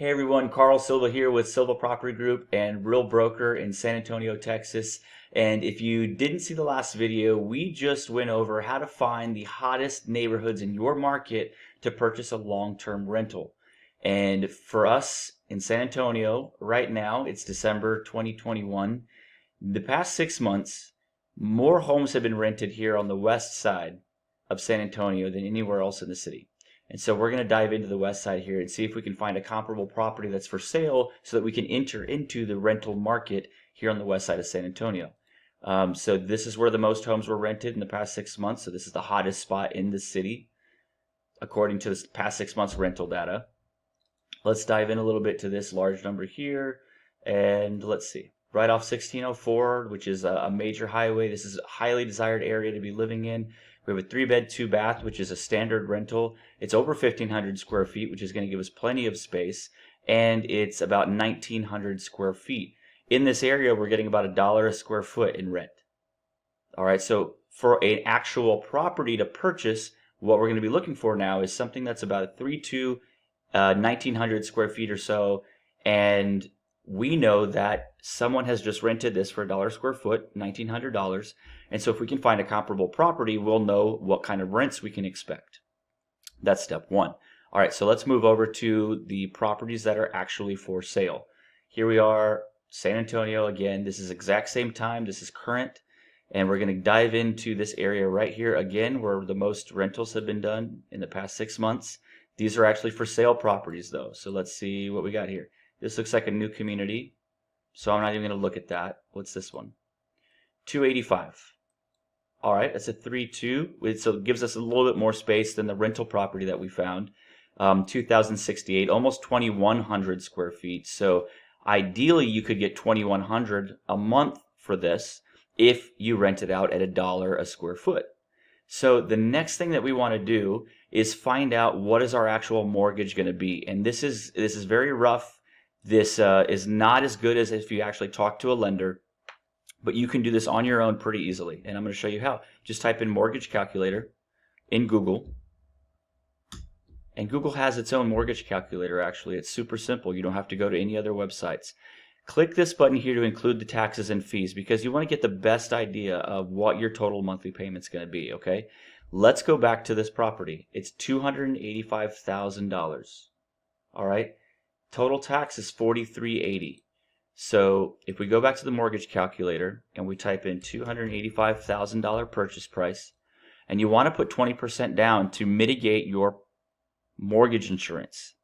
Hey everyone, Carl Silva here with Silva Property Group and Real Broker in San Antonio, Texas. And if you didn't see the last video, we just went over how to find the hottest neighborhoods in your market to purchase a long-term rental. And for us in San Antonio, right now, it's December 2021. The past 6 months, more homes have been rented here on the west side of San Antonio than anywhere else in the city. And so we're going to dive into the west side here and see if we can find a comparable property that's for sale so that we can enter into the rental market here on the west side of San Antonio. So this is where the most homes were rented in the past 6 months. So this is the hottest spot in the city according to the past 6 months rental data. Let's dive in a little bit to this large number here. And let's see. Right off 1604, which is a major highway. This is a highly desired area to be living in. We have a 3-bed, 2-bath, which is a standard rental. It's over 1,500 square feet, which is going to give us plenty of space. And it's about 1,900 square feet. In this area, we're getting about $1 a square foot in rent. All right, so for an actual property to purchase, what we're going to be looking for now is something that's about a 3.2, 1,900 square feet or so. And we know that someone has just rented this for $1 a square foot, $1,900. And so if we can find a comparable property, we'll know what kind of rents we can expect. That's step one. All right, so let's move over to the properties that are actually for sale. Here we are, San Antonio again. This is exact same time. This is current. And we're going to dive into this area right here again where the most rentals have been done in the past 6 months. These are actually for sale properties though. So let's see what we got here. This looks like a new community, so I'm not even going to look at that. What's this one? 285. All right, that's a 3.2. So it gives us a little bit more space than the rental property that we found. 2,068, almost 2,100 square feet. So ideally, you could get 2,100 a month for this if you rent it out at $1 a square foot. So the next thing that we want to do is find out what is our actual mortgage going to be, and this is very rough. This is not as good as if you actually talk to a lender, but you can do this on your own pretty easily. And I'm going to show you how. Just type in mortgage calculator in Google. And Google has its own mortgage calculator actually. It's super simple. You don't have to go to any other websites. Click this button here to include the taxes and fees because you want to get the best idea of what your total monthly payment's going to be, okay? Let's go back to this property. It's $285,000. All right? Total tax is $4,380. So if we go back to the mortgage calculator and we type in $285,000 purchase price, and you want to put 20% down to mitigate your mortgage insurance.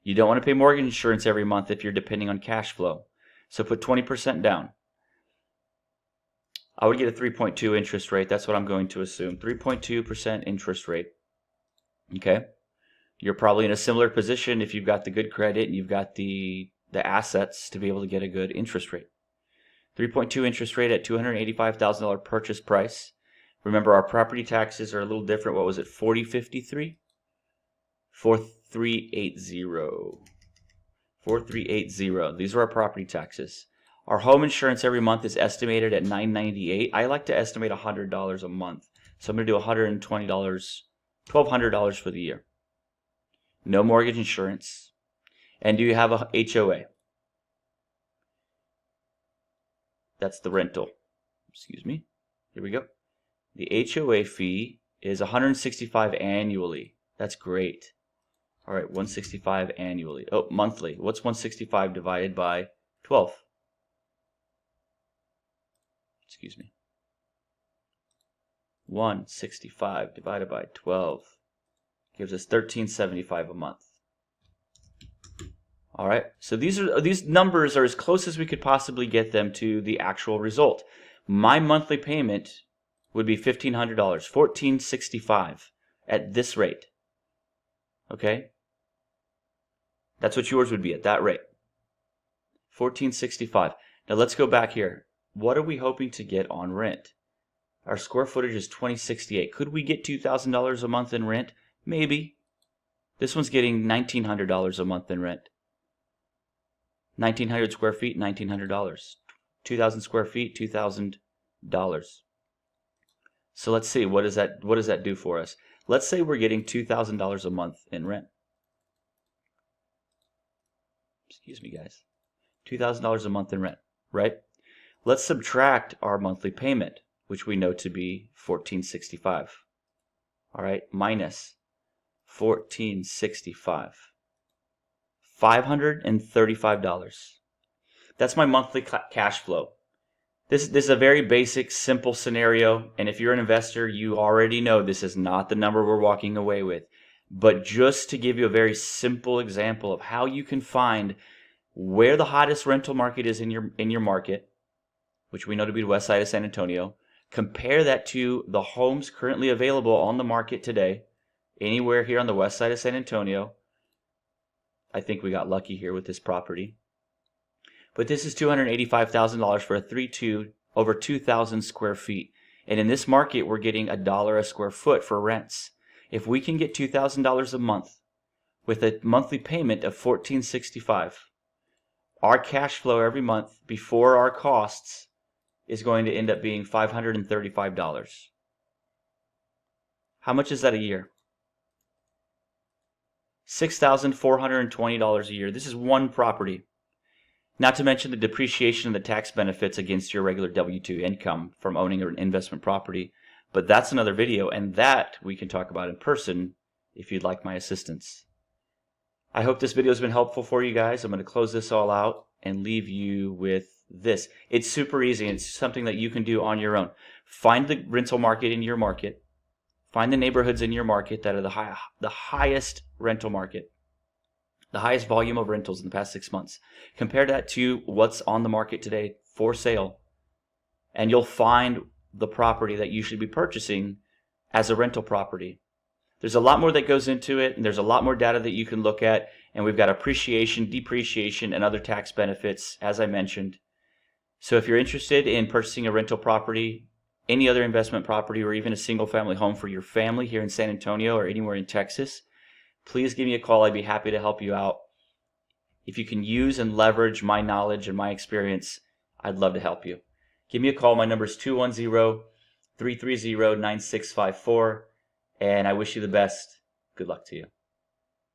You don't want to pay mortgage insurance every month if you're depending on cash flow. So put 20% down. I would get a 3.2 interest rate. That's what I'm going to assume. 3.2% interest rate. Okay? You're probably in a similar position if you've got the good credit and you've got the assets to be able to get a good interest rate. 3.2 interest rate at $285,000 purchase price. Remember, our property taxes are a little different. What was it? 4053? 4380. 4380. These are our property taxes. Our home insurance every month is estimated at $998. I like to estimate $100 a month. So I'm going to do $120, $1,200 for the year. No mortgage insurance. And do you have a HOA? That's the rental. Excuse me. Here we go. The HOA fee is $165 annually. That's great. All right, $165 annually. Oh, monthly. What's 165 divided by 12? Excuse me. 165 divided by 12 gives us $1,375 a month. All right, so these numbers are as close as we could possibly get them to the actual result. My monthly payment would be $1,500, $1,465 at this rate. Okay, that's what yours would be at that rate. $1,465. Now let's go back here. What are we hoping to get on rent? Our square footage is 2,068. Could we get $2,000 a month in rent? Maybe. This one's getting $1,900 a month in rent. 1,900 square feet, $1,900. 2,000 square feet, $2,000. So let's see, what does that, do for us? Let's say we're getting $2,000 a month in rent. excuse me guys, $2,000 a month in rent, right? Let's subtract our monthly payment, which we know to be $1,465. All right, minus $1,465. $535. That's my monthly cash flow. This is a very basic, simple scenario, and if you're an investor, you already know this is not the number we're walking away with. But just to give you a very simple example of how you can find where the hottest rental market is in your market, which we know to be the west side of San Antonio, compare that to the homes currently available on the market today, anywhere here on the west side of San Antonio. I think we got lucky here with this property. But this is $285,000 for a 3.2 over 2,000 square feet. And in this market, we're getting $1 a square foot for rents. If we can get $2,000 a month with a monthly payment of $1,465, our cash flow every month before our costs is going to end up being $535. How much is that a year? $6,420 a year. This is one property. Not to mention the depreciation and the tax benefits against your regular W-2 income from owning an investment property. But that's another video, and that we can talk about in person if you'd like my assistance. I hope this video has been helpful for you guys. I'm going to close this all out and leave you with this. It's super easy. It's something that you can do on your own. Find the rental market in your market. Find the neighborhoods in your market that are the highest rental market, the highest volume of rentals in the past 6 months. Compare that to what's on the market today for sale, and you'll find the property that you should be purchasing as a rental property. There's a lot more that goes into it, and there's a lot more data that you can look at, and we've got appreciation, depreciation, and other tax benefits, as I mentioned. So if you're interested in purchasing a rental property, any other investment property, or even a single-family home for your family here in San Antonio or anywhere in Texas, please give me a call. I'd be happy to help you out. If you can use and leverage my knowledge and my experience, I'd love to help you. Give me a call. My number is 210-330-9654, and I wish you the best. Good luck to you.